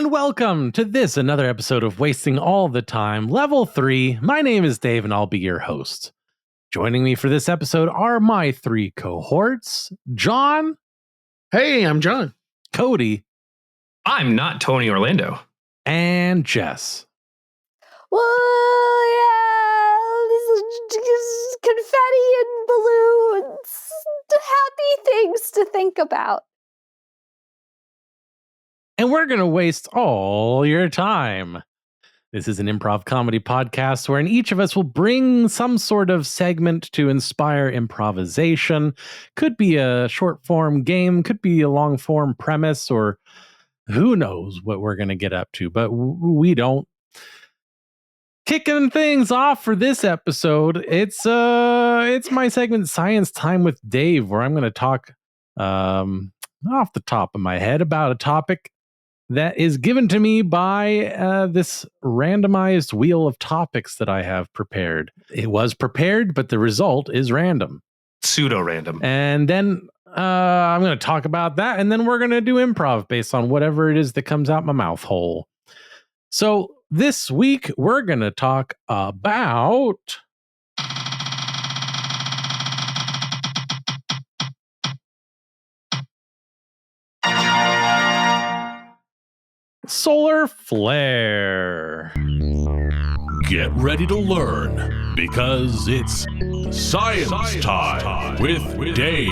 And welcome to another episode of Wasting All the Time, Level 3. My name is Dave, and I'll be your host. Joining me for this episode are my three cohorts, John. Hey, I'm John. Cody. I'm not Tony Orlando. And Jess. Well, yeah, this is confetti and balloons. Happy things to think about. And we're going to waste all your time. This is an improv comedy podcast wherein each of us will bring some sort of segment to inspire improvisation. Could be a short form game, could be a long form premise, or who knows what we're going to get up to, but we don't. Kicking things off for this episode, it's my segment Science Time with Dave, where I'm going to talk off the top of my head about a topic that is given to me by this randomized wheel of topics that I have prepared. It was prepared, but the result is random. Pseudo-random. And then I'm going to talk about that, and then we're going to do improv based on whatever it is that comes out my mouth hole. So this week, we're going to talk about solar flare. Get ready to learn, because it's Science Time with Dave.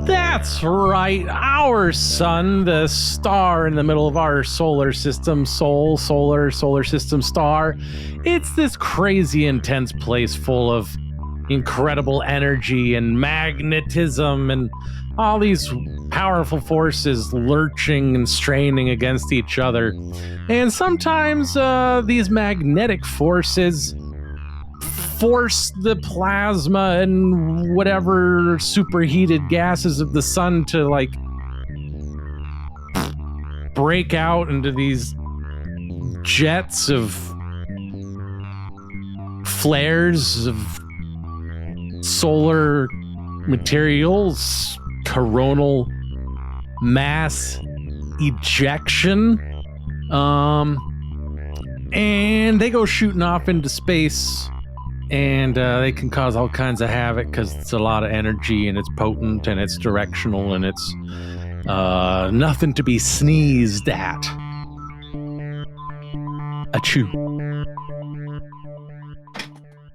That's right, our sun, the star in the middle of our solar system, solar system star. It's this crazy intense place full of incredible energy and magnetism and all these powerful forces lurching and straining against each other. And sometimes these magnetic forces force the plasma and whatever superheated gases of the sun to like break out into these jets of flares of solar materials, coronal mass ejection, and they go shooting off into space. And they can cause all kinds of havoc because it's a lot of energy and it's potent and it's directional and it's nothing to be sneezed at. Achoo.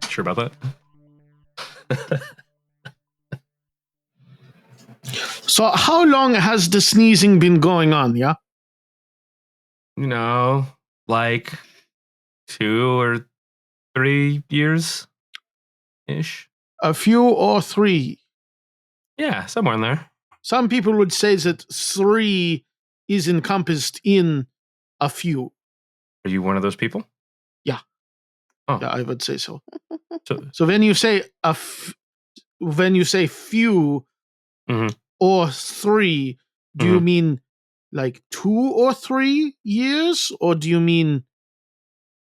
Sure about that? So how long has the sneezing been going on, yeah? You know, like 2 or 3 years-ish. A few or 3? Yeah, somewhere in there. Some people would say that 3 is encompassed in a few. Are you one of those people? Yeah. Oh. Yeah, I would say so. So So when you say few or 3, do you mean like 2 or 3 years, or do you mean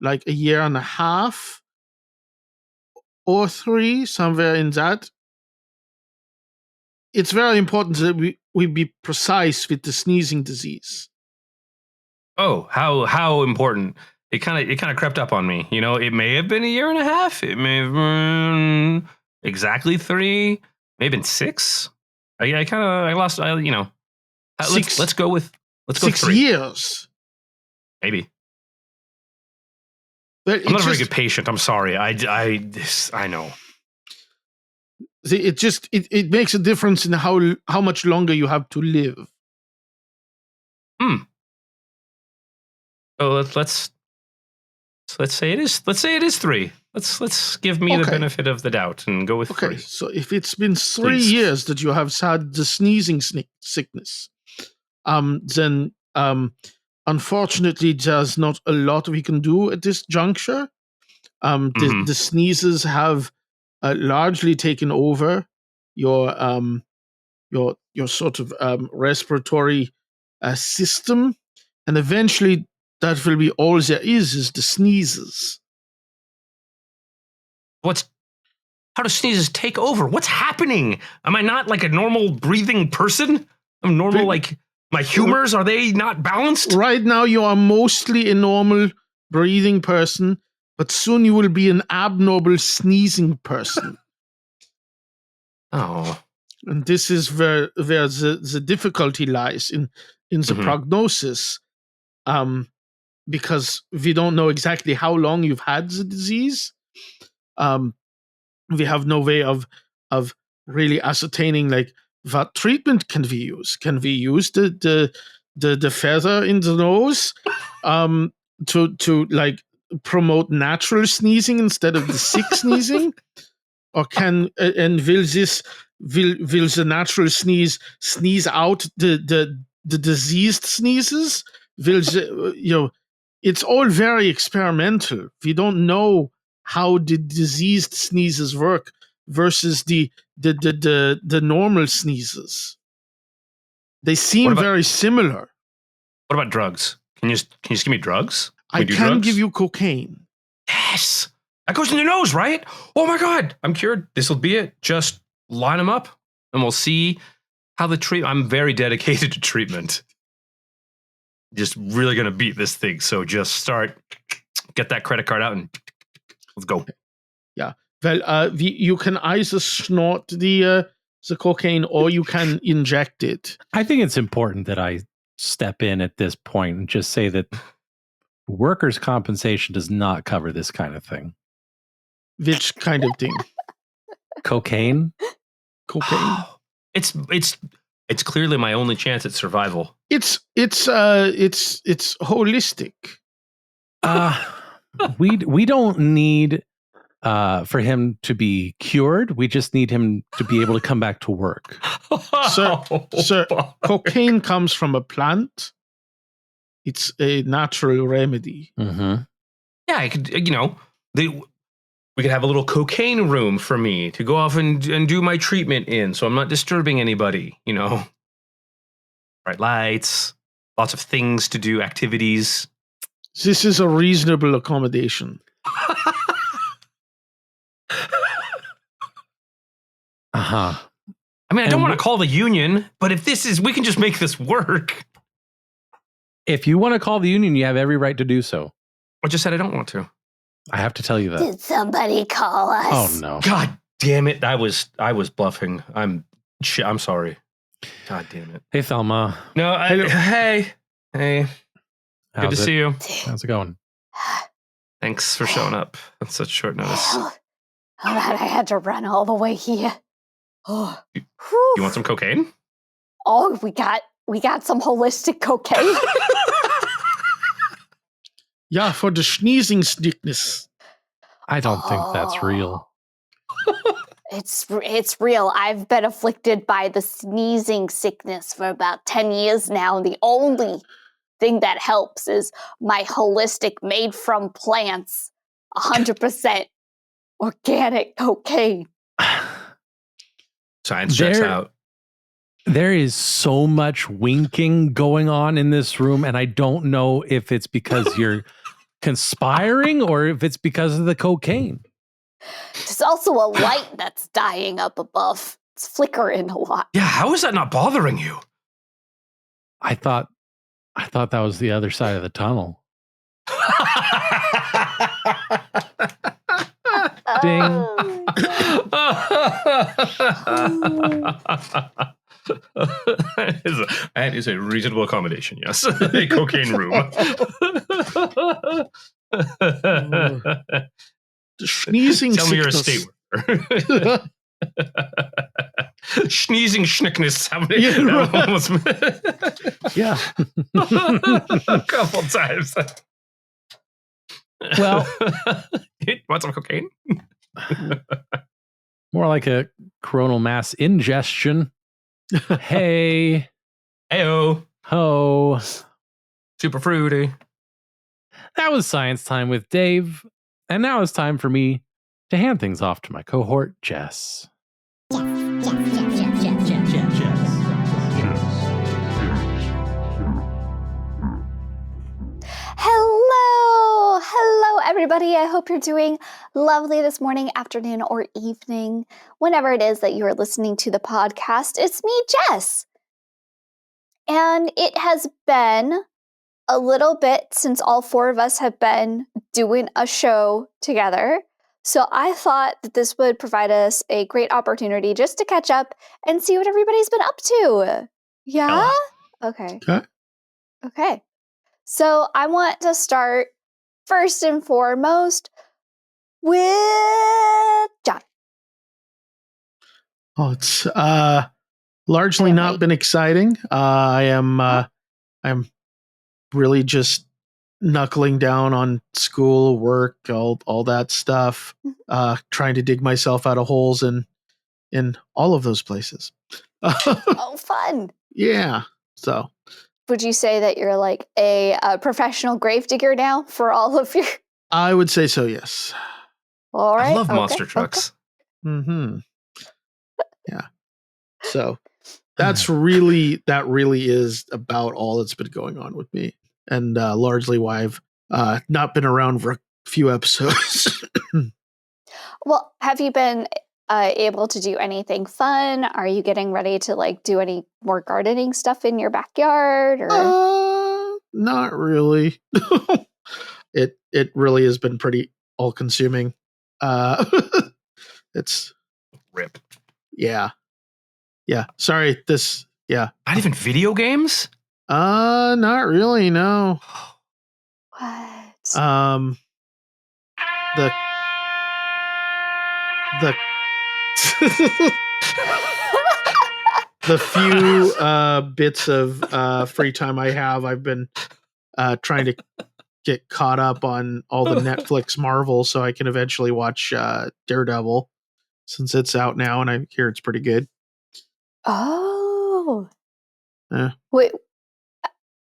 like a year and a half or 3, somewhere in that? It's very important that we be precise with the sneezing disease. Oh, how important. It kind of crept up on me. You know, it may have been a year and a half. It may have been exactly 3, may have been 6. I lost, you know. Let's go 6 3. years. Maybe. But I'm not a very good patient. I'm sorry. I know. It makes a difference in how much longer you have to live. So let's say it is 3. Let's give me the benefit of the doubt and go with 3. Okay, so if it's been 3 Please. years that you have had the sneezing sickness, then unfortunately there's not a lot we can do at this juncture. The sneezes have largely taken over your sort of respiratory system, and eventually that will be all there is the sneezes. How How do sneezes take over? What's happening? Am I not like a normal breathing person? I'm normal, like my humors, are they not balanced? Right now, you are mostly a normal breathing person, but soon you will be an abnormal sneezing person. Oh. And this is where the difficulty lies in the prognosis, because we don't know exactly how long you've had the disease. We have no way of really ascertaining like what treatment can we use. Can we use the feather in the nose to like promote natural sneezing instead of the sick sneezing? Or will the natural sneeze out the diseased sneezes? It's all very experimental. We don't know how the diseased sneezes work versus the normal sneezes. They seem very similar. What about drugs? Can you just give me drugs? I can give you cocaine. Yes. That goes in your nose, right? Oh my God, I'm cured. This will be it. Just line them up and we'll see how the I'm very dedicated to treatment. Just really going to beat this thing. So just get that credit card out and let's go. Yeah. Well, you can either snort the cocaine or you can inject it. I think it's important that I step in at this point and just say that workers' compensation does not cover this kind of thing. Which kind of thing? Cocaine? Cocaine. It's clearly my only chance at survival. It's holistic. We don't need for him to be cured. We just need him to be able to come back to work. Sir, cocaine comes from a plant. It's a natural remedy. Mm-hmm. Yeah, I could, we could have a little cocaine room for me to go off and do my treatment in, so I'm not disturbing anybody, Bright lights, lots of things to do, activities. This is a reasonable accommodation. Uh-huh. I mean, I don't want to call the union, but if we can just make this work. If you want to call the union, you have every right to do so. I just said I don't want to. I have to tell you that. Did somebody call us? Oh no! God damn it! I was bluffing. I'm sorry. God damn it! Hey Thelma. No, hey. Good to see you. How's it going? Thanks for showing up on such short notice. Well, all right, I had to run all the way here. Oh, you want some cocaine? Oh, we got some holistic cocaine. Yeah, for the sneezing sickness. I don't think that's real. It's real. I've been afflicted by the sneezing sickness for about 10 years now, and the only thing that helps is my holistic, made from plants, 100% organic cocaine. Science checks out. There is so much winking going on in this room, and I don't know if it's because you're conspiring or if it's because of the cocaine. There's also a light that's dying up above. It's flickering a lot. Yeah, how is that not bothering you? I thought that was the other side of the tunnel. Ding. That is a reasonable accommodation, yes. A cocaine room. The sneezing Tell me you're a sickness. state worker. Sneezing schnickness. How many? Yeah. A couple times. Well, you want some cocaine? more like a coronal mass ingestion. Hey. Heyo. Ho. Super fruity. That was Science Time with Dave. And now it's time for me to hand things off to my cohort, Jess. Hello, everybody. I hope you're doing lovely this morning, afternoon, or evening. Whenever it is that you are listening to the podcast, it's me, Jess. And it has been a little bit since all four of us have been doing a show together. So I thought that this would provide us a great opportunity just to catch up and see what everybody's been up to. Yeah? Okay. Okay. So I want to start first and foremost with John. Oh, it's largely not been exciting. I'm really just knuckling down on school, work, all that stuff. Trying to dig myself out of holes in all of those places. Oh, fun. Yeah. So would you say that you're like a professional gravedigger now for all of your? I would say so. Yes. All right. I love monster trucks. Mm-hmm. Yeah. So that really is about all that's been going on with me, and largely why I've not been around for a few episodes. Well, have you been able to do anything fun? Are you getting ready to like do any more gardening stuff in your backyard? Or not really. It really has been pretty all consuming. It's rip. Yeah. Sorry. Yeah. Not even video games? Not really. No. What? The few bits of free time I have, I've been trying to get caught up on all the Netflix Marvel so I can eventually watch Daredevil, since it's out now and I hear it's pretty good. Oh. Wait,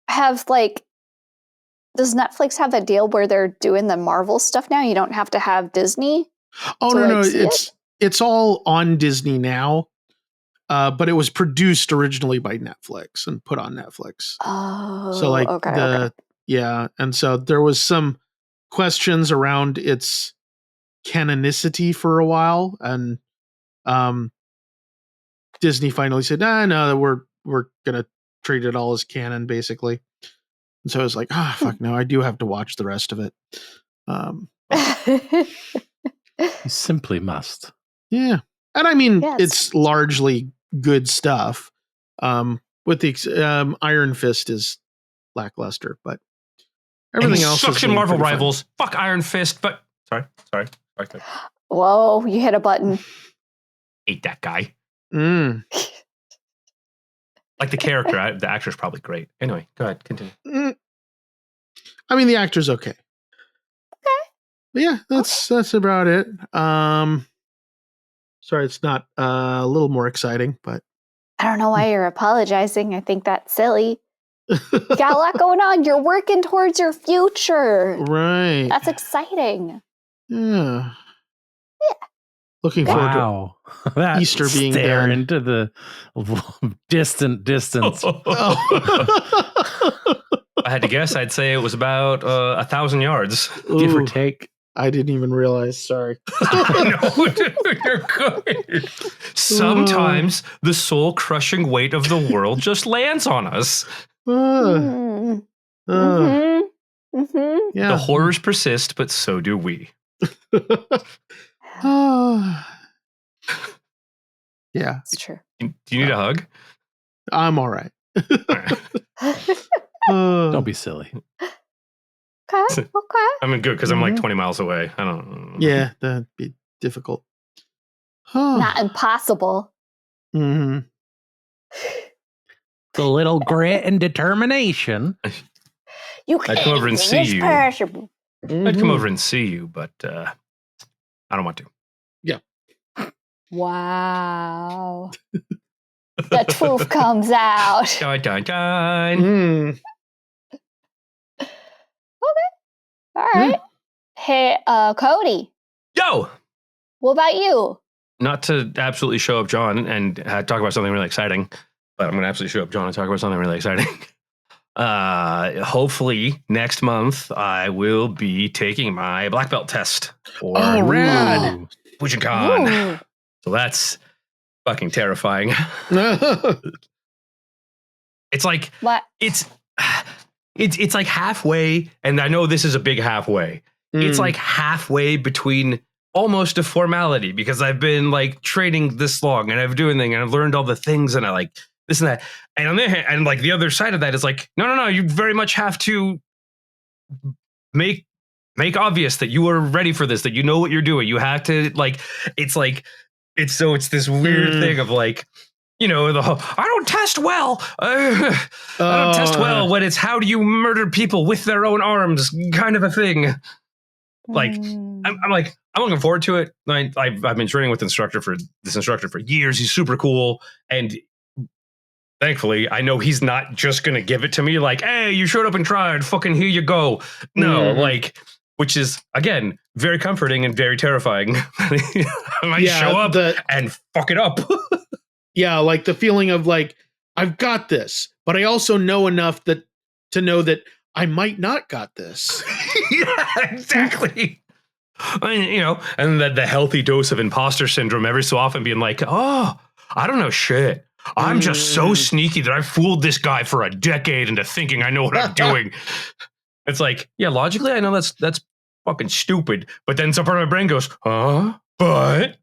does Netflix have a deal where they're doing the Marvel stuff now? You don't have to have Disney? Oh, no, it's all on Disney now. But it was produced originally by Netflix and put on Netflix. Oh, so like okay. Yeah, and so there was some questions around its canonicity for a while, and Disney finally said, no, we're gonna treat it all as canon, basically. And so I was like, fuck no, I do have to watch the rest of it. You simply must. Yeah, and I mean, it's largely good stuff. With the Iron Fist is lackluster, but everything else. Suction Marvel Rivals. Fuck Iron Fist. But sorry. Whoa, you hit a button. Hate that guy. Like the character, the actor's probably great. Anyway, go ahead, continue. I mean, the actor's okay. But yeah, that's about it. Sorry, it's not a little more exciting, but I don't know why you're apologizing. I think that's silly. You got a lot going on. You're working towards your future. Right. That's exciting. Yeah. Looking forward to Easter being there. Into the distant distance. I had to guess. I'd say it was about 1,000 yards. Give or take. I didn't even realize. Sorry. No, dude, you're good. Sometimes the soul-crushing weight of the world just lands on us. Yeah. The horrors persist, but so do we. Yeah. It's true. Do you need a hug? I'm all right. Don't be silly. Okay. I mean, good, because I'm like 20 miles away. I don't know. Yeah, that'd be difficult. Not impossible. Mm-hmm. The little grit and determination. You can't. I'd come over and see you. Perishable. I'd come over and see you, but I don't want to. Yeah. Wow. The truth comes out. Dun, dun, dun. All right. Hey, Cody. Yo! What about you? Not to absolutely show up John and talk about something really exciting, but I'm going to absolutely show up John and talk about something really exciting. hopefully next month I will be taking my black belt test for rad. Fujinkan. Ooh. So that's fucking terrifying. It's like What? it's like halfway, and I know this is a big halfway. It's like halfway between almost a formality, because I've been like training this long and I've doing things and I've learned all the things and I like this and that. And on the other hand, and like the other side of that is like, no, you very much have to make obvious that you are ready for this, that you know what you're doing. You have to it's this weird thing of like, you know, I don't test well. I don't test well when it's how do you murder people with their own arms kind of a thing. Like, I'm looking forward to it. I've been training with this instructor for years. He's super cool. And thankfully, I know he's not just going to give it to me like, hey, you showed up and tried. Fucking here you go. No, which is, again, very comforting and very terrifying. I might show up and fuck it up. Yeah, like the feeling of like, I've got this, but I also know enough to know that I might not got this. Yeah, exactly. You know, and the healthy dose of imposter syndrome every so often being like, oh, I don't know shit. I'm just so sneaky that I fooled this guy for a decade into thinking I know what I'm doing. It's like, yeah, logically, I know that's fucking stupid. But then some part of my brain goes, but,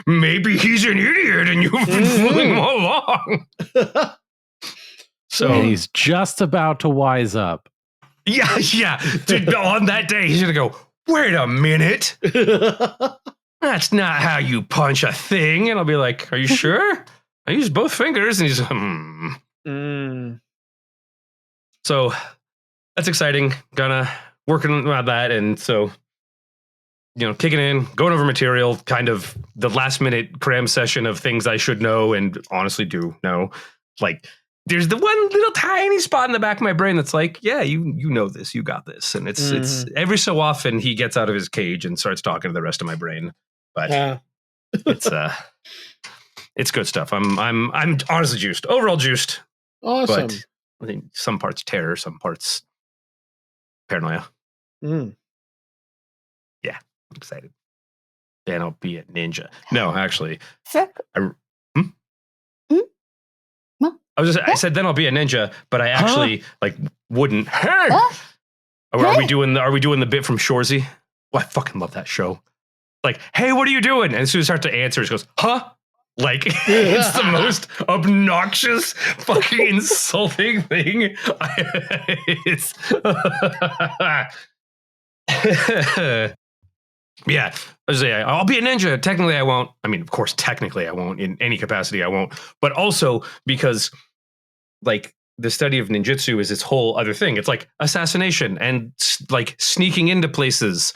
maybe he's an idiot and you've been fooling him all along. So he's just about to wise up. Yeah. Dude, on that day, he's gonna go, wait a minute. That's not how you punch a thing. And I'll be like, are you sure? I use both fingers. And he's So that's exciting. Gonna working on that. And so, you know, kicking in, going over material, kind of the last minute cram session of things I should know and honestly do know. Like, there's the one little tiny spot in the back of my brain that's like, yeah, you know this, you got this. And it's every so often he gets out of his cage and starts talking to the rest of my brain. But it's good stuff. I'm honestly juiced. Overall juiced. Awesome. But I think some parts terror, some parts paranoia. Yeah, I'm excited. Then I'll be a ninja. No, actually. I said then I'll be a ninja, but I actually wouldn't. Hey! Are we doing the bit from Shoresy? Oh, I fucking love that show. Like, hey, what are you doing? And as soon as I start to answer, he goes, huh? Like, it's the most obnoxious, fucking insulting thing. Yeah, I'll be a ninja. Technically, I won't. I mean, of course, technically, I won't. In any capacity, I won't. But also because, like, the study of ninjutsu is its whole other thing. It's like assassination and like sneaking into places.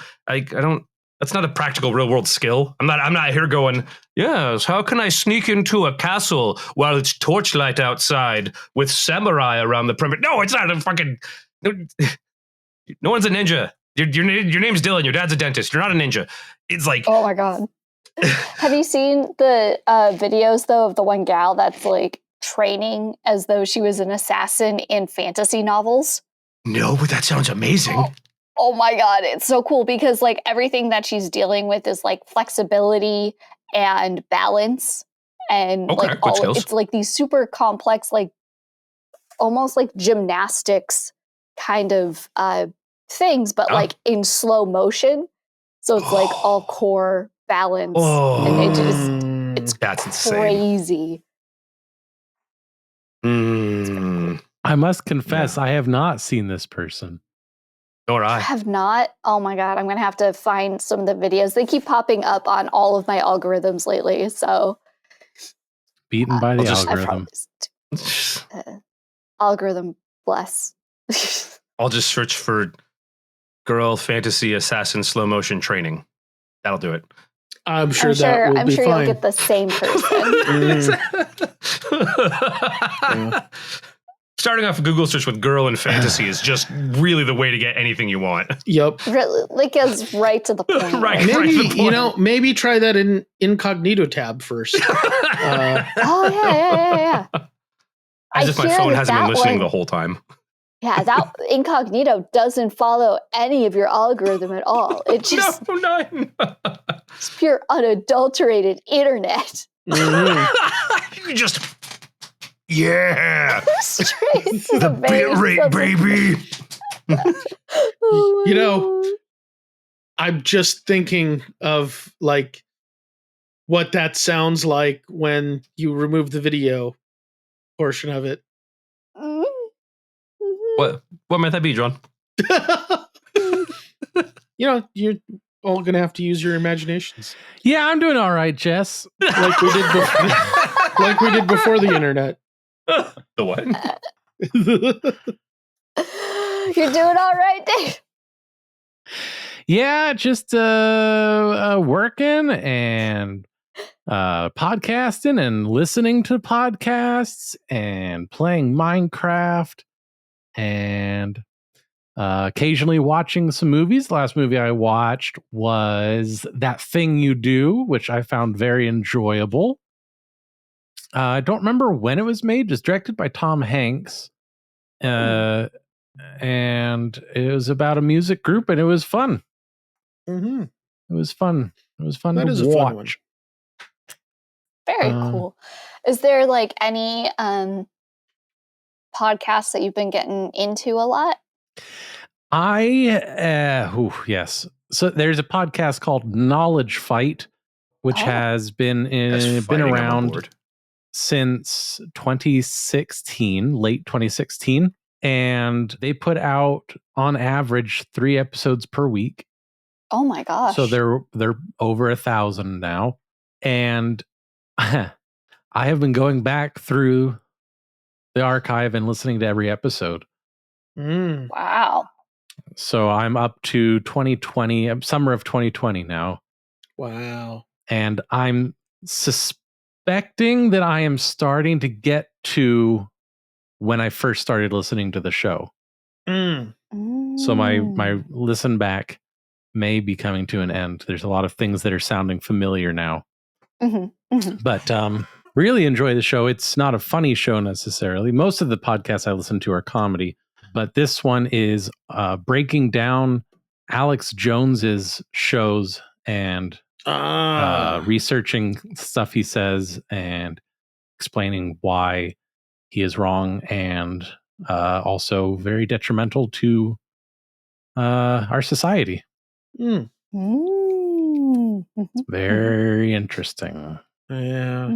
That's not a practical real world skill. I'm not here going, yes, how can I sneak into a castle while it's torchlight outside with samurai around the perimeter? No, it's not a fucking. No one's a ninja. Your name's Dylan. Your dad's a dentist. You're not a ninja. It's like, oh my god. Have you seen the videos though of the one gal that's like training as though she was an assassin in fantasy novels? No, but that sounds amazing. Oh my god, it's so cool because like everything that she's dealing with is like flexibility and balance and like it's like these super complex, like almost like gymnastics kind of things, but like in slow motion. So it's like all core balance and it's crazy. I must confess, I have not seen this person. Nor I. Have not. Oh my god, I'm going to have to find some of the videos. They keep popping up on all of my algorithms lately, so beaten by the algorithm. Algorithm bless. I'll just search for girl fantasy assassin slow motion training. That'll do it. I'm sure that will be fine. You'll get the same person. Starting off a Google search with girl and fantasy is just really the way to get anything you want. Yep. Like it's right to the point. Maybe, right to the point. Maybe try that in incognito tab first. Oh yeah. As if my hear phone that hasn't been listening one- the whole time. Yeah, that incognito doesn't follow any of your algorithm at all. It just No, none. it's pure unadulterated internet. You just, yeah. Straight to The veins bit rate, of the- baby. Oh my You know, God. I'm just thinking of like what that sounds like when you remove the video portion of it. Mhm. What might that be, John? You're all gonna have to use your imaginations, Yeah, I'm doing all right, Jess. like we did before, like we did before the internet. The what? You're doing all right, Dave. Yeah, just working and podcasting and listening to podcasts and playing Minecraft and occasionally watching some movies. The last movie I watched was That Thing You Do, which I found very enjoyable. I don't remember when it was made. It's directed by Tom Hanks. And it was about a music group, and it was fun. Mm-hmm. It was fun. It was fun That to is a watch. fun one. Very cool. Is there like any podcasts that you've been getting into a lot? Yes. So there's a podcast called Knowledge Fight, which has been That's been fighting, I'm around aboard. since 2016, late 2016, and they put out on average 3 episodes per week. Oh my gosh. So they're over 1,000 now, and I have been going back through the archive and listening to every episode. Mm. Wow. So I'm up to 2020, summer of 2020 now. Wow. And I'm suspecting that I am starting to get to when I first started listening to the show. Mm. So my listen back may be coming to an end. There's a lot of things that are sounding familiar now. But really enjoy the show. It's not a funny show necessarily. Most of the podcasts I listen to are comedy, but this one is breaking down Alex Jones's shows and researching stuff he says and explaining why he is wrong and also very detrimental to our society. Mm. It's very interesting. Yeah.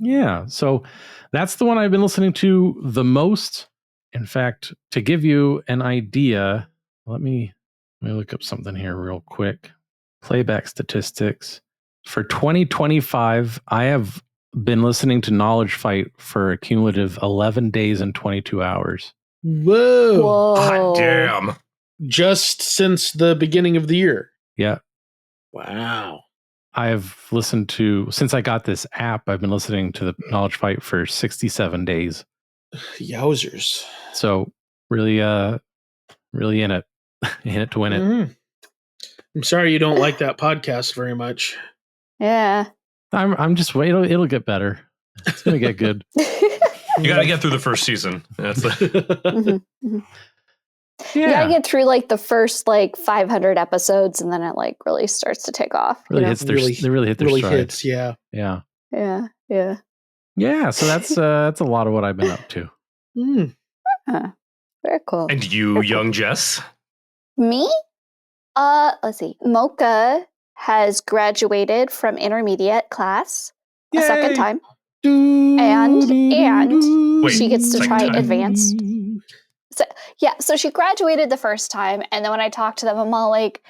Yeah, so that's the one I've been listening to the most. In fact, to give you an idea, let me look up something here real quick. Playback statistics. For 2025, I have been listening to Knowledge Fight for a cumulative 11 days and 22 hours. Whoa. Whoa. Hot damn. Just since the beginning of the year. Yeah. Wow. I've listened to, since I got this app, I've been listening to the Knowledge Fight for 67 days. Yowzers. So really in it, in it to win it. Mhm. I'm sorry you don't like that podcast very much. Yeah. I'm just waiting. It'll get better. It's going to get good. You got to get through the first season. That's the, You gotta get through like the first like 500 episodes, and then it like really starts to take off. Really you know? hits their, they really hit their stride. hits, yeah. Yeah. Yeah. So that's a lot of what I've been up to. Mm. Very cool. and you, young Jess? Me? Let's see. Mocha has graduated from intermediate class a second time. And Wait, she gets to second try time? advanced. So she graduated the first time, and then when I talked to them, I'm all like,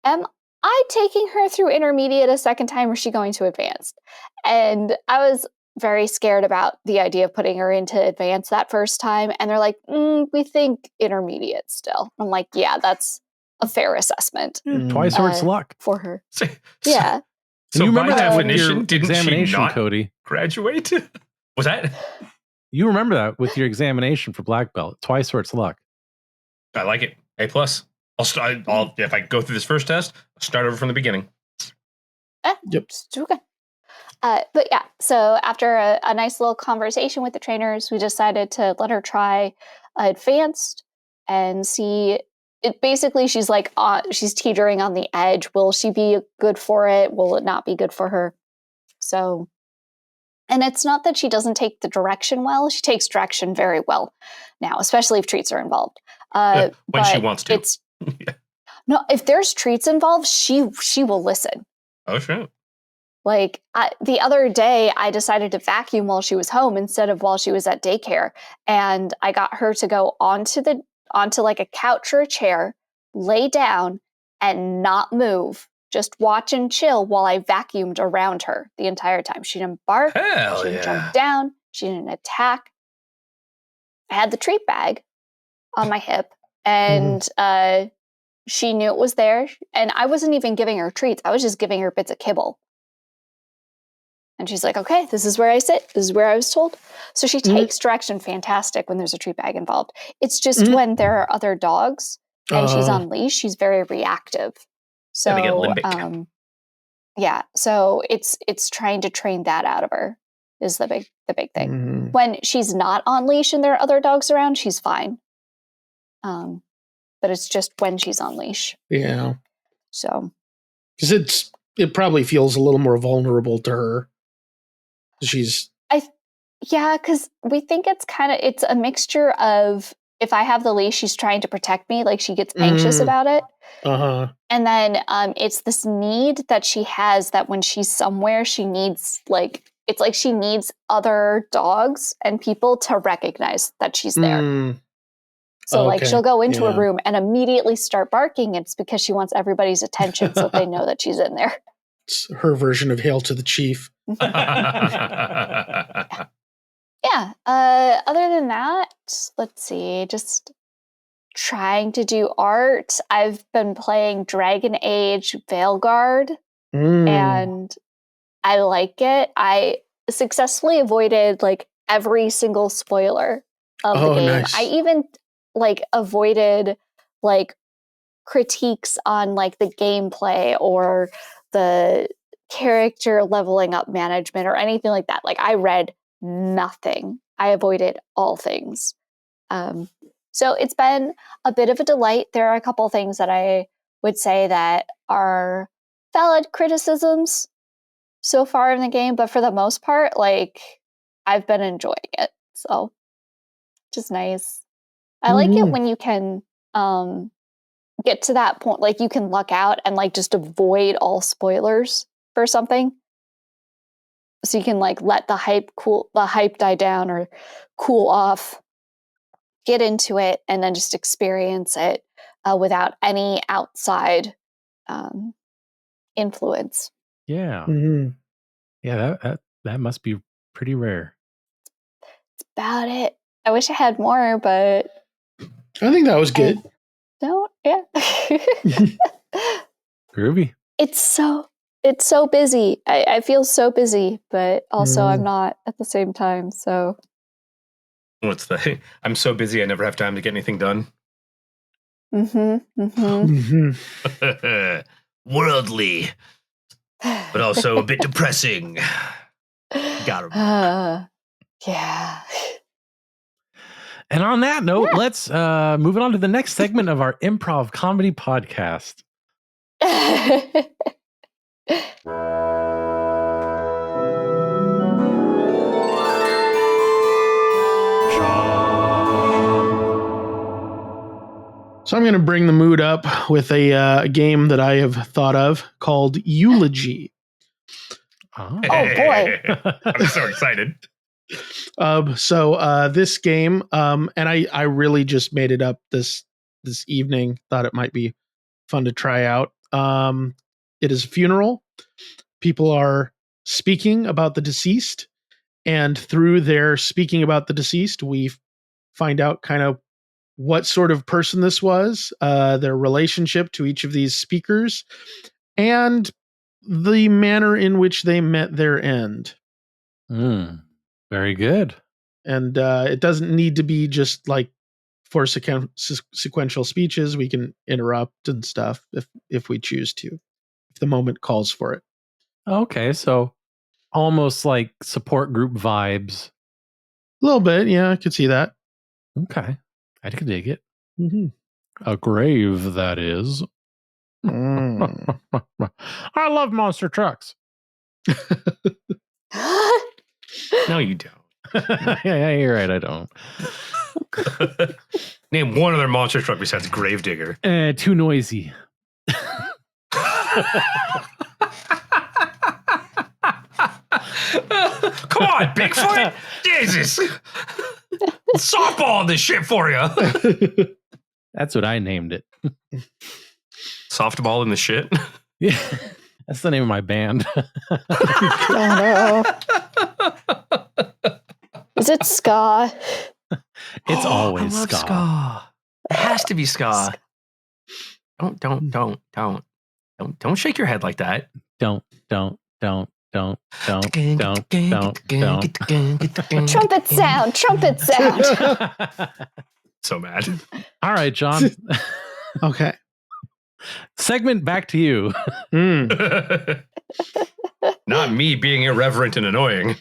am I taking her through intermediate a second time, or is she going to advanced? And I was very scared about the idea of putting her into advanced that first time, and they're like, we think intermediate still. I'm like, yeah, that's a fair assessment Twice or it's luck. for her. So, Yeah. So you remember by that with your definition, didn't she examination, not Cody? graduate? Was that? You remember that with your examination for black belt. Twice or it's luck. I like it. A plus. I'll if I go through this first test, I'll start over from the beginning. Yep. Okay. But yeah, so after a nice little conversation with the trainers, we decided to let her try advanced and see. It basically, she's like, she's teetering on the edge. Will she be good for it? Will it not be good for her? So, and it's not that she doesn't take the direction well. She takes direction very well now, especially if treats are involved. When she wants to. Yeah. No, if there's treats involved, she will listen. Oh, sure. Like the other day, I decided to vacuum while she was home instead of while she was at daycare, and I got her to go onto like a couch or a chair, lay down, and not move. Just watch and chill while I vacuumed around her the entire time. She didn't bark. Hell she didn't yeah. jump down. She didn't attack. I had the treat bag on my hip, and she knew it was there. And I wasn't even giving her treats. I was just giving her bits of kibble. And she's like, okay, this is where I sit. This is where I was told. So she takes direction fantastic when there's a treat bag involved. It's just when there are other dogs and she's on leash, she's very reactive. So they get limbic. Yeah, so it's trying to train that out of her is the big thing. When she's not on leash and there are other dogs around, she's fine. But it's just when she's on leash. Yeah. So because it probably feels a little more vulnerable to her. Because we think it's a mixture of, if I have the leash, she's trying to protect me, like she gets anxious about it. And then it's this need that she has that when she's somewhere, she needs it's like she needs other dogs and people to recognize that she's there. So she'll go into a room and immediately start barking. It's because she wants everybody's attention so they know that she's in there. It's her version of Hail to the Chief. Yeah. Other than that, let's see. Just trying to do art. I've been playing Dragon Age Veilguard, and I like it. I successfully avoided every single spoiler of the game. Nice. I even avoided critiques on the gameplay or the character leveling up management or anything like that. I read nothing. I avoided all things. So it's been a bit of a delight. There are a couple things that I would say that are valid criticisms so far in the game, but for the most part, I've been enjoying it. So just nice. I like it when you can get to that point, you can luck out and just avoid all spoilers for something. So you can let the hype die down or cool off, get into it, and then just experience it without any outside influence. Yeah. Yeah, that must be pretty rare. That's about it. I wish I had more, but I think that was good. Yeah. Groovy. It's so busy. I feel so busy, but also I'm not at the same time. So what's the? I'm so busy. I never have time to get anything done. Worldly, but also a bit depressing. Got him. Yeah. And on that note, let's move on to the next segment of our improv comedy podcast. So I'm going to bring the mood up with a game that I have thought of called Eulogy. Oh boy. I'm so excited. So this game, and I really just made it up this evening. Thought it might be fun to try out. It is a funeral. People are speaking about the deceased, and through their speaking about the deceased, we find out kind of what sort of person this was, their relationship to each of these speakers, and the manner in which they met their end. Very good. And it doesn't need to be just for sequential speeches. We can interrupt and stuff if we choose to, if the moment calls for it. Okay, so almost like support group vibes. A little bit, yeah, I could see that. Okay. I could dig it. Mm-hmm. A grave, that is. Mm. I love monster trucks. No, you don't. Yeah, you're right. I don't. Name one other monster truck besides Gravedigger. Too noisy. Come on, Bigfoot! Jesus! Softball this shit for you. That's what I named it. Softball in the shit. Yeah, that's the name of my band. Is it ska? It's always I love ska. It has to be ska. Don't shake your head like that. Don't. Trumpet sound. So mad. All right, John. Okay. Segment back to you. Not me being irreverent and annoying.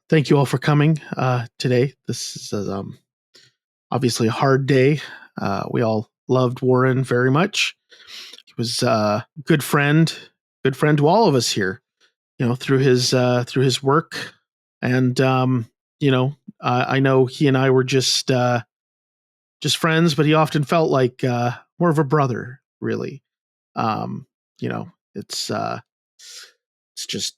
Thank you all for coming today. This is obviously a hard day. We all loved Warren very much. He was a good friend to all of us here. Through his work, and I know he and I were just friends, but he often felt like more of a brother, really. It's just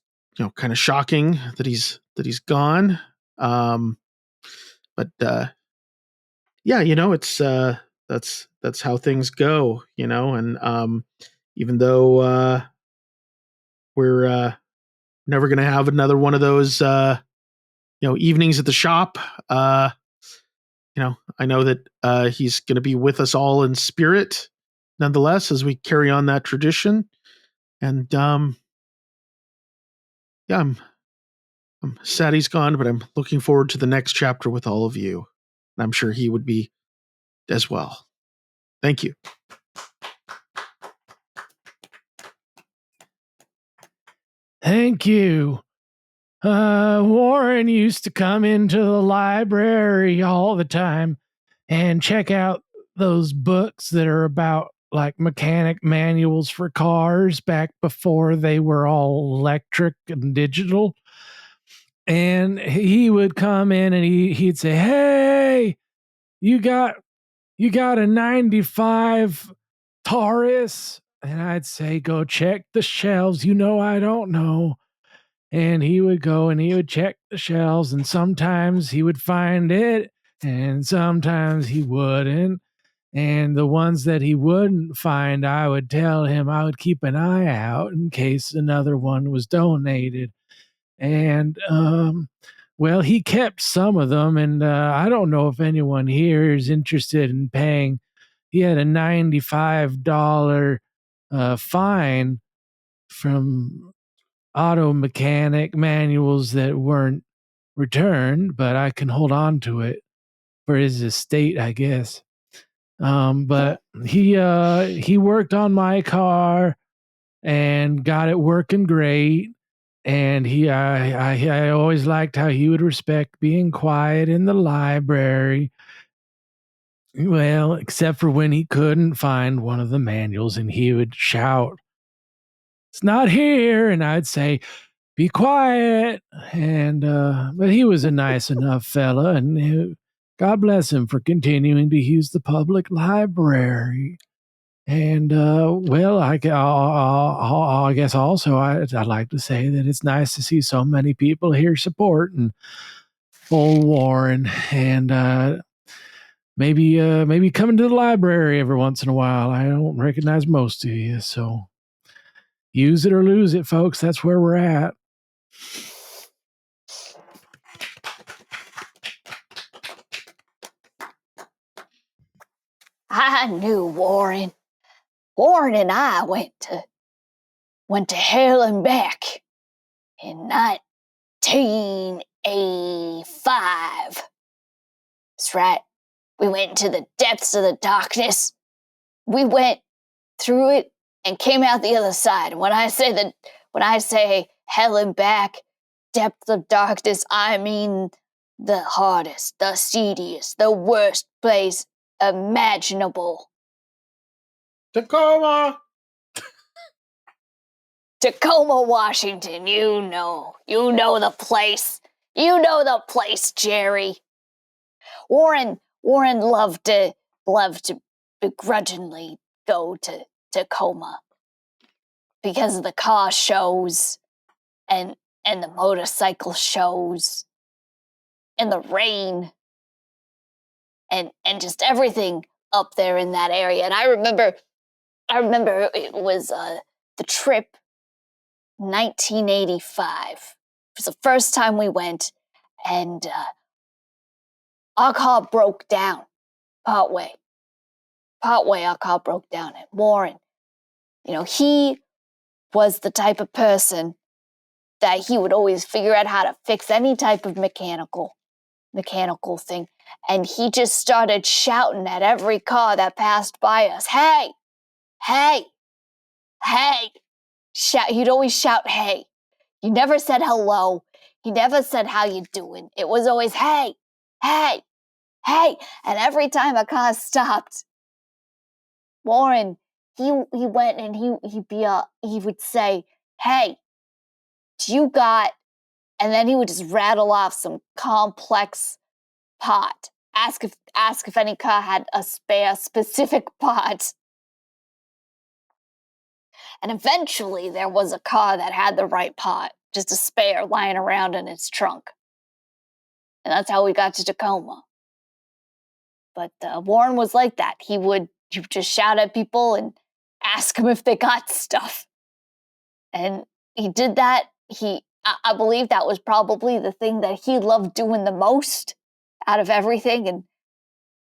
kind of shocking that he's gone. But yeah, it's that's how things go, and even though we're never going to have another one of those evenings at the shop, I know that he's going to be with us all in spirit nonetheless as we carry on that tradition. And yeah, I'm sad he's gone, but I'm looking forward to the next chapter with all of you. And I'm sure he would be as well. Thank you. Thank you. Warren used to come into the library all the time and check out those books that are about like mechanic manuals for cars back before they were all electric and digital. And he would come in and he'd say, "Hey, you got a 95 Taurus?" And I'd say, "Go check the shelves. I don't know." And he would go and he would check the shelves, and sometimes he would find it and sometimes he wouldn't. And the ones that he wouldn't find, I would tell him I would keep an eye out in case another one was donated. And well, he kept some of them, and I don't know if anyone here is interested in paying. He had a $95 fine from auto mechanic manuals that weren't returned, but I can hold on to it for his estate, I guess. But he worked on my car and got it working great. And I always liked how he would respect being quiet in the library. Well, except for when he couldn't find one of the manuals and he would shout, "It's not here." And I'd say, "Be quiet." And but he was a nice enough fella, and God bless him for continuing to use the public library. And well, I guess also I'd like to say that it's nice to see so many people here supporting old Warren, and maybe coming to the library every once in a while. I don't recognize most of you, so use it or lose it, folks. That's where we're at. I knew Warren. Warren and I went to hell and back in 1985. That's right. We went into the depths of the darkness. We went through it and came out the other side. When I say hell and back, depth of darkness, I mean the hardest, the seediest, the worst place imaginable. Tacoma! Tacoma, Washington, you know the place. You know the place, Jerry. Warren loved to begrudgingly go to Tacoma because of the car shows and the motorcycle shows and the rain and just everything up there in that area. And I remember it was the trip 1985. It was the first time we went, and our car broke down partway. Our car broke down. And Warren, he was the type of person that he would always figure out how to fix any type of mechanical thing. And he just started shouting at every car that passed by us, "Hey, hey, hey." He'd always shout, "Hey." He never said hello. He never said, "How you doing?" It was always, "Hey, hey, hey." And every time a car stopped, Warren, he went and he would say, "Hey, do you got," and then he would just rattle off some complex pot. Ask if any car had a spare specific pot. And eventually there was a car that had the right pot, just a spare lying around in its trunk. And that's how we got to Tacoma. But Warren was like that. He would just shout at people and ask them if they got stuff. And he did that. I believe that was probably the thing that he loved doing the most out of everything. And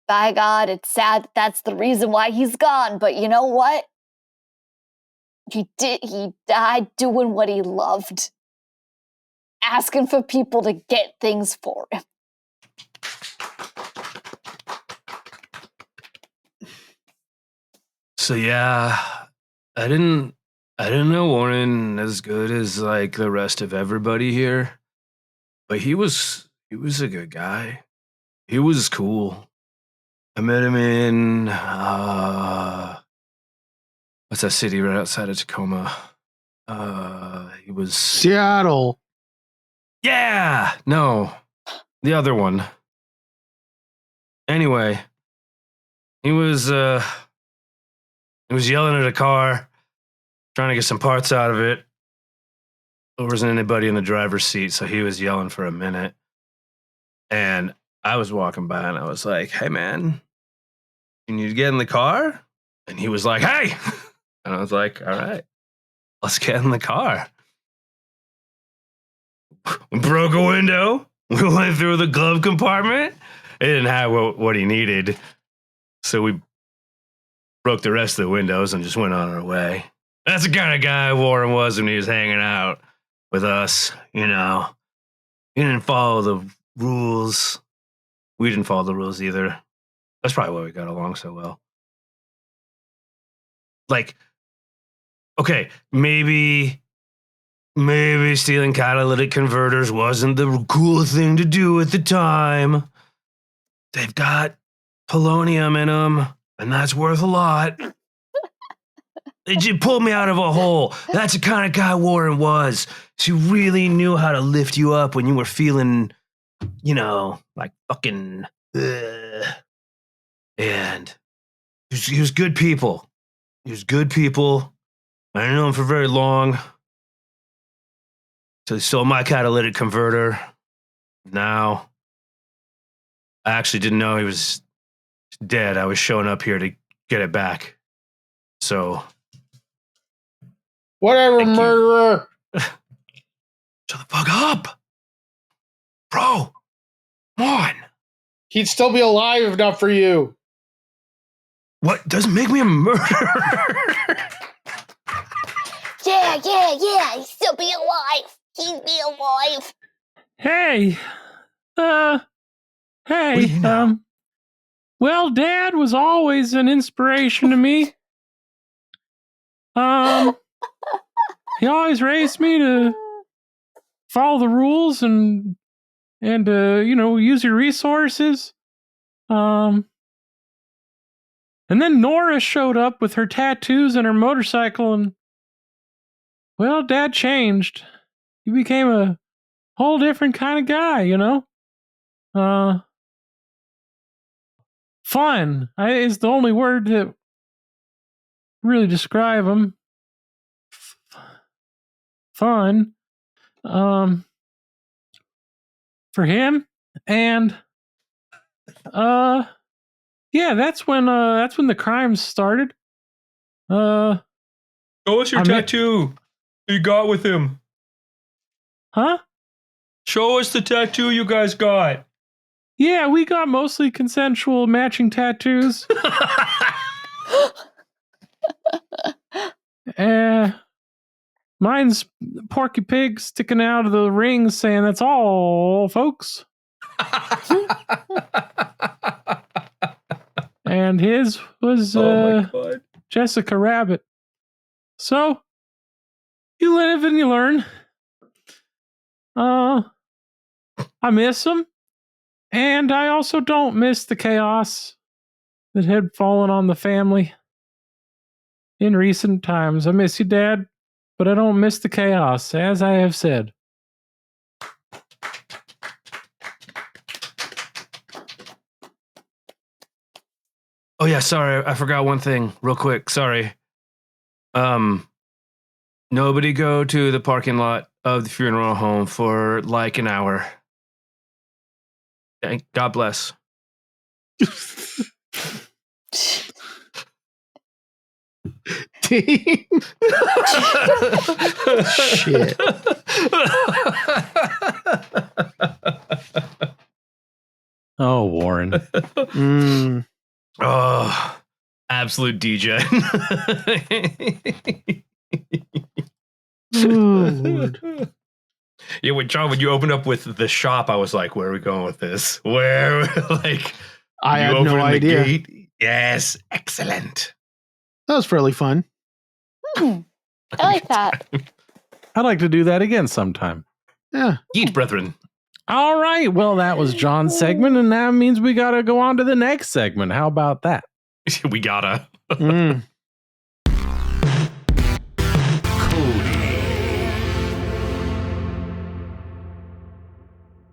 by God, it's sad that's the reason why he's gone. But you know what? He died doing what he loved. Asking for people to get things for him. So yeah, I didn't know Warren as good as like the rest of everybody here, but he was a good guy. He was cool. I met him in what's that city right outside of Tacoma? He was Seattle. Yeah, no, the other one. Anyway, he was yelling at a car, trying to get some parts out of it. There wasn't anybody in the driver's seat, so he was yelling for a minute. And I was walking by and I was like, "Hey man, you need to get in the car?" And he was like, "Hey!" And I was like, "All right, let's get in the car." We broke a window. We went through the glove compartment. It didn't have what he needed. So we broke the rest of the windows and just went on our way. That's the kind of guy Warren was when he was hanging out with us, He didn't follow the rules. We didn't follow the rules either. That's probably why we got along so well. Like, okay, maybe stealing catalytic converters wasn't the cool thing to do at the time. They've got polonium in them, and that's worth a lot. It just pulled me out of a hole. That's the kind of guy Warren was. He really knew how to lift you up when you were feeling, like fucking. And he was good people. He was good people. I didn't know him for very long. So he stole my catalytic converter. Now, I actually didn't know he was dead. I was showing up here to get it back. So. Whatever, murderer. Shut the fuck up. Bro, come on. He'd still be alive if not for you. What? Doesn't make me a murderer. Yeah. He'd still be alive. He'd be alive. Hey. Hey. What do you know? Well, Dad was always an inspiration to me. He always raised me to follow the rules and use your resources. And then Nora showed up with her tattoos and her motorcycle, and well, Dad changed. He became a whole different kind of guy, Fun is the only word that really describe him. Fun. For him, and that's when the crimes started. Show us your tattoo you got with him. Huh? Show us the tattoo you guys got. Yeah, we got mostly consensual matching tattoos. Mine's Porky Pig sticking out of the ring saying, "That's all, folks." And his was Jessica Rabbit. So, you live and you learn. I miss him. And I also don't miss the chaos that had fallen on the family in recent times. I miss you, Dad, but I don't miss the chaos, as I have said. Oh yeah, sorry, I forgot one thing real quick. Sorry. Nobody go to the parking lot of the funeral home for like an hour. God bless. Shit. Oh, Warren. Oh, absolute DJ. Oh, Lord. Yeah, when you opened up with the shop, I was like, where are we going with this? Where, like, I you had no opening the idea. gate? Yes, excellent. That was fairly fun. I like that. I'd like to do that again sometime. Yeah. Eat, brethren. All right. Well, that was John's segment, and that means we got to go on to the next segment. How about that? We gotta. Mm.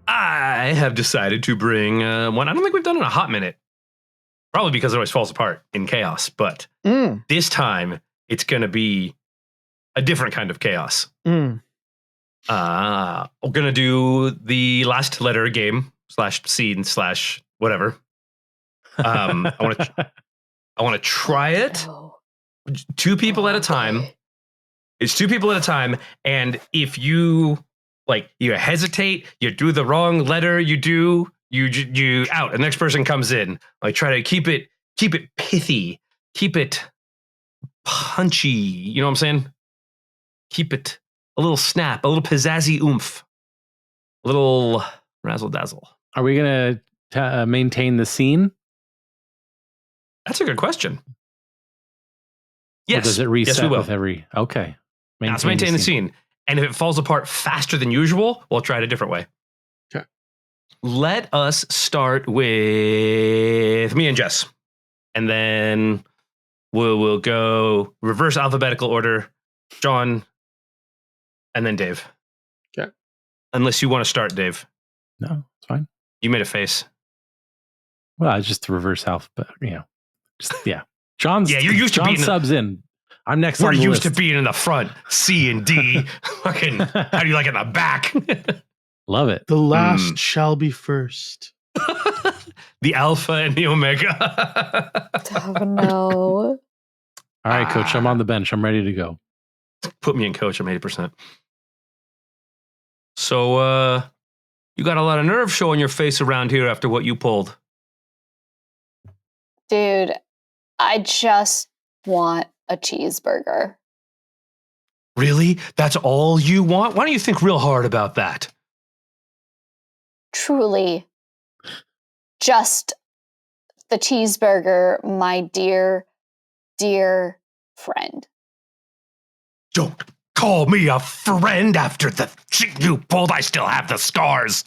I have decided to bring one I don't think we've done in a hot minute. Probably because it always falls apart in chaos. But this time, it's going to be a different kind of chaos. Mm. We're going to do the last letter game / scene / whatever. I want to try it. 2 people at a time. It's 2 people at a time. And if you you hesitate, you do the wrong letter, you out. The next person comes in. Try to keep it pithy, keep it punchy. You know what I'm saying? Keep it a little snap, a little pizzazzy oomph, a little razzle dazzle. Are we going to maintain the scene? That's a good question. Yes. Or does it reset yes, we will. with every? Okay. Let's maintain the scene. And if it falls apart faster than usual, we'll try it a different way. Okay. Let us start with me and Jess. And then we'll go reverse alphabetical order. John, and then Dave. Okay. Unless you want to start, Dave. No, it's fine. You made a face. Well, it's just the reverse alphabet, John's. Yeah, you're used to being subs in. I'm next. We're on the used list. to being in the front. C and D. Fucking. How do you like it in the back? Love it. The last shall be first. The alpha and the omega. Oh no. All right, Coach. I'm on the bench. I'm ready to go. Put me in, Coach. I'm 80%. So, you got a lot of nerve showing your face around here after what you pulled. Dude, I just want a cheeseburger. Really? That's all you want? Why don't you think real hard about that? Truly, just the cheeseburger, my dear, dear friend. Don't call me a friend after the shit you pulled? I still have the scars.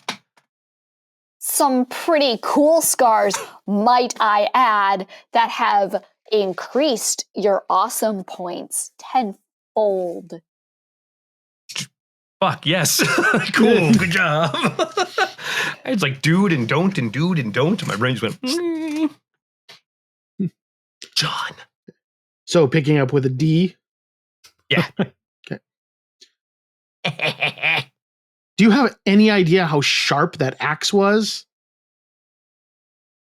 Some pretty cool scars, might I add, that have increased your awesome points tenfold. Fuck, yes. Cool, good job. It's like dude and don't and dude and don't. And my brain just went, John. So picking up with a D. Yeah. Okay. Do you have any idea how sharp that axe was?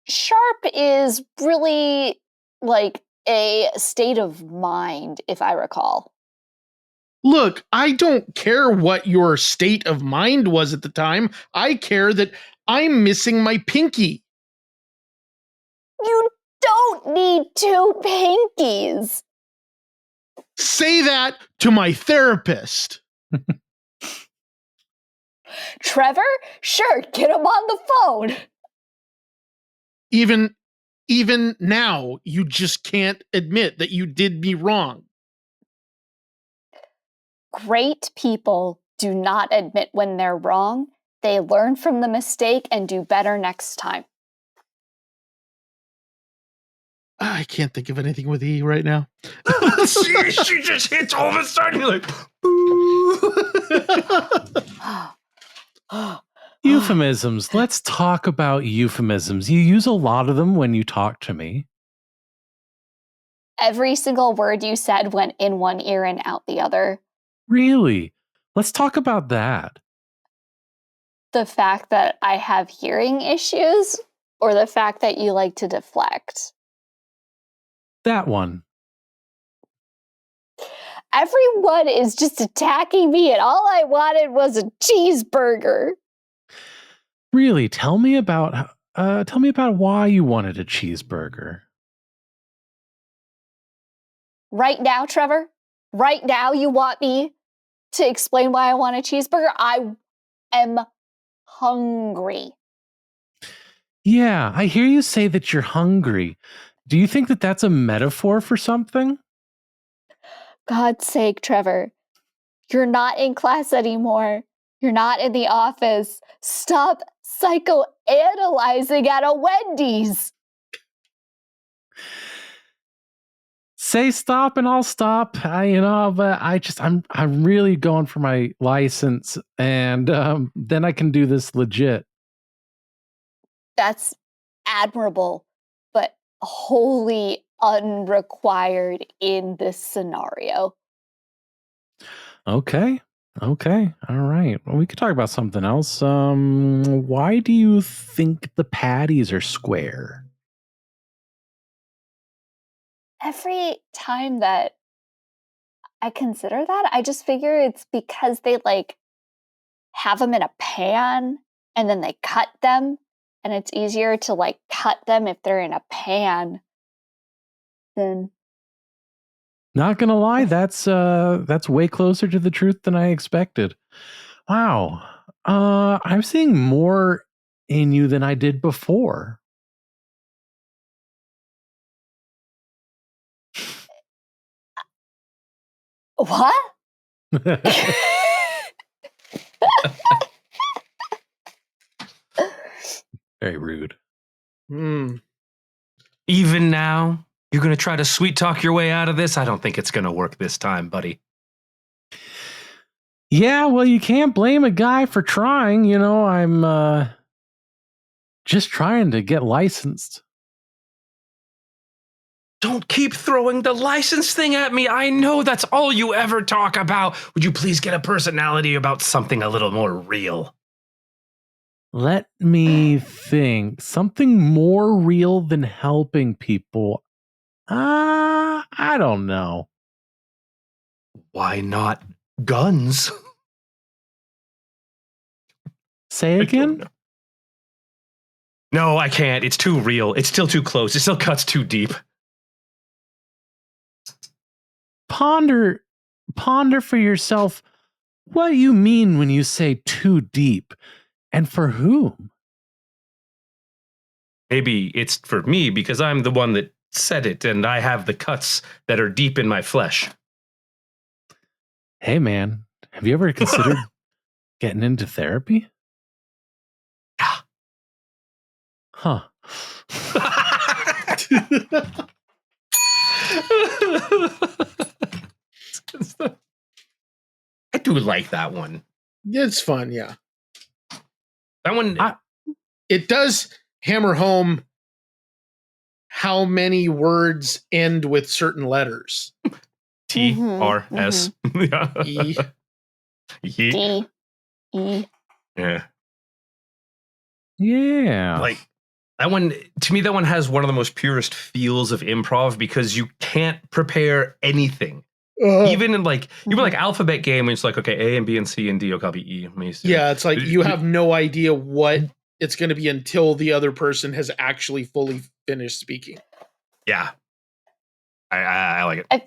Sharp is really like a state of mind, if I recall. Look, I don't care what your state of mind was at the time. I care that I'm missing my pinky. You don't need two pinkies. Say that to my therapist. Trevor? Sure, get him on the phone. Even now, you just can't admit that you did me wrong. Great people do not admit when they're wrong. They learn from the mistake and do better next time. I can't think of anything with E right now. she just hits all of a sudden. You're like, Euphemisms. Let's talk about euphemisms. You use a lot of them when you talk to me. Every single word you said went in one ear and out the other. Really? Let's talk about that. The fact that I have hearing issues, or the fact that you like to deflect? That one. Everyone is just attacking me, and all I wanted was a cheeseburger. Really? Tell me about why you wanted a cheeseburger. Right now, Trevor? Right now, you want me to explain why I want a cheeseburger? I am hungry. Yeah, I hear you say that you're hungry. Do you think that that's a metaphor for something? God's sake, Trevor. You're not in class anymore. You're not in the office. Stop psychoanalyzing at a Wendy's. Say stop and I'll stop. But I'm really going for my license, and then I can do this legit. That's admirable, but wholly unrequired in this scenario. Okay. All right. Well, we could talk about something else. Why do you think the patties are square? Every time that I consider that, I just figure it's because they have them in a pan and then they cut them, and it's easier to cut them if they're in a pan than. Not gonna lie, that's way closer to the truth than I expected. Wow. I'm seeing more in you than I did before. What? Very rude. even now, you're going to try to sweet talk your way out of this? I don't think it's going to work this time, buddy. Yeah, well, you can't blame a guy for trying. You know, I'm just trying to get licensed. Don't keep throwing the license thing at me. I know that's all you ever talk about. Would you please get a personality about something a little more real? Let me think. Something more real than helping people. I don't know. Why not guns? Say again? No, I can't. It's too real. It's still too close. It still cuts too deep. Ponder for yourself what you mean when you say too deep, and for whom? Maybe it's for me because I'm the one that said it and I have the cuts that are deep in my flesh. Hey, man, have you ever considered getting into therapy? Yeah. Huh. I do like that one. It's fun, yeah. That one. It does hammer home how many words end with certain letters. T-R-S. E. D. E. Yeah. Yeah. Like that one, to me, that one has one of the most purest feels of improv because you can't prepare anything. Even in like alphabet game, it's like, okay, A and B and C and D will copy E. Yeah, it's like you have no idea what it's going to be until the other person has actually fully finished speaking. Yeah. I like it.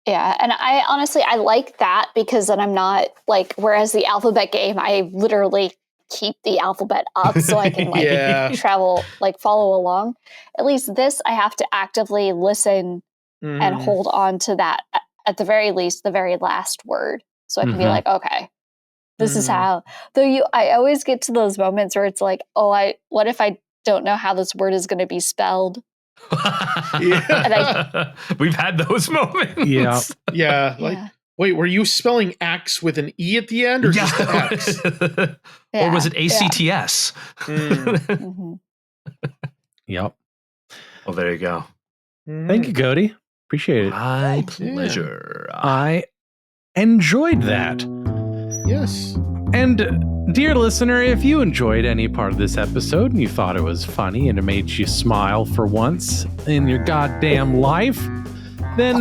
Yeah, and I honestly, I like that because then I'm not like, whereas the alphabet game, I literally keep the alphabet up so I can like travel, like follow along. At least this, I have to actively listen and hold on to that at the very least, the very last word. So I can be like, okay, this is how. Though I always get to those moments where it's like, oh, what if I don't know how this word is going to be spelled? We've had those moments. Yeah. Like, wait, were you spelling axe with an E at the end or just X? Or was it ACTS? Yep. Well, there you go. Thank you, Cody. Appreciate it. My pleasure. I enjoyed that. Yes. And dear listener, if you enjoyed any part of this episode and you thought it was funny and it made you smile for once in your goddamn life, then,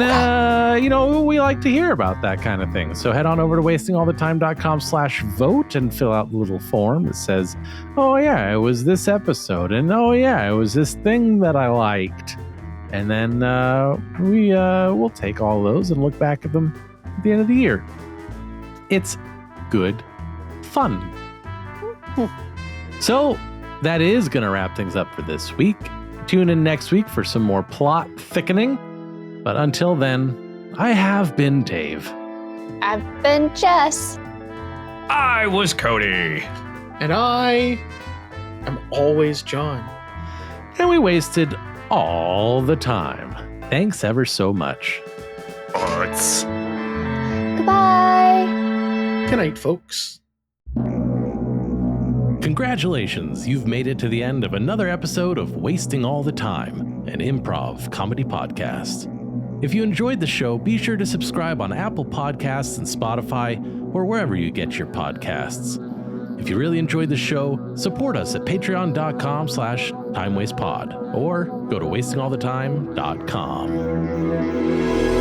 we like to hear about that kind of thing. So head on over to wastingallthetime.com/vote and fill out the little form that says, oh yeah, it was this episode. And oh yeah, it was this thing that I liked. And then we'll take all those and look back at them at the end of the year. It's good fun. So that is going to wrap things up for this week. Tune in next week for some more plot thickening. But until then, I have been Dave. I've been Jess. I was Cody. And I am always John. And we wasted all the time. Thanks ever so much. Arts. Goodbye. Good night, folks. Congratulations, you've made it to the end of another episode of Wasting All the Time, an improv comedy podcast. If you enjoyed the show, be sure to subscribe on Apple Podcasts and Spotify, or wherever you get your podcasts. If you really enjoyed the show, support us at patreon.com/timewastepod, or go to wastingallthetime.com.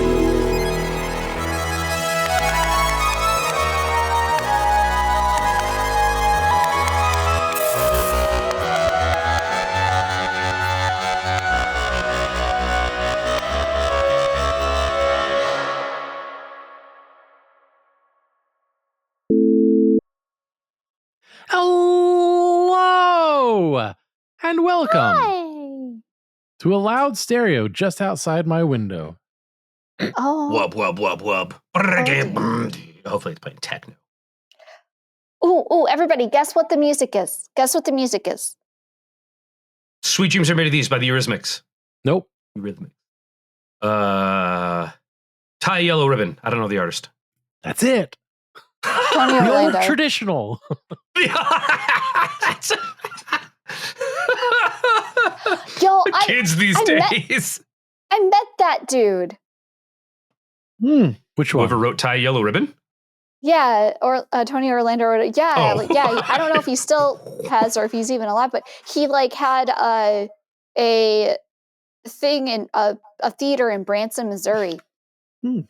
Hello and welcome to a loud stereo just outside my window. Wub, wub, wub, wub. Hopefully it's playing techno. Ooh, everybody, guess what the music is? Guess what the music is? Sweet Dreams Are Made of These by the Eurythmics. Nope. Eurythmics. Tie a Yellow Ribbon. I don't know the artist. That's it. Tony The Orlando. old traditional. Yo, Kids these days. I met that dude. Which one? Whoever wrote Tie a Yellow Ribbon? Yeah, or Tony Orlando. Yeah, Oh. yeah. I don't know if he still has or if he's even alive, but he like had a thing in a theater in Branson, Missouri. So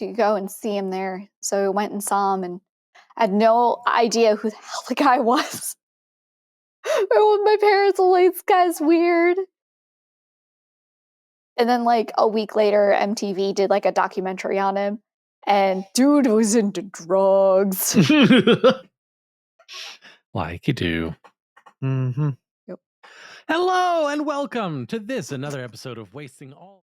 you go and see him there. So we went and saw him, and I had no idea who the hell the guy was. My parents were like, "This guy's weird." And then like a week later, MTV did like a documentary on him. And dude was into drugs. Like you do. Mm-hmm. Hello and welcome to another episode of Wasting All.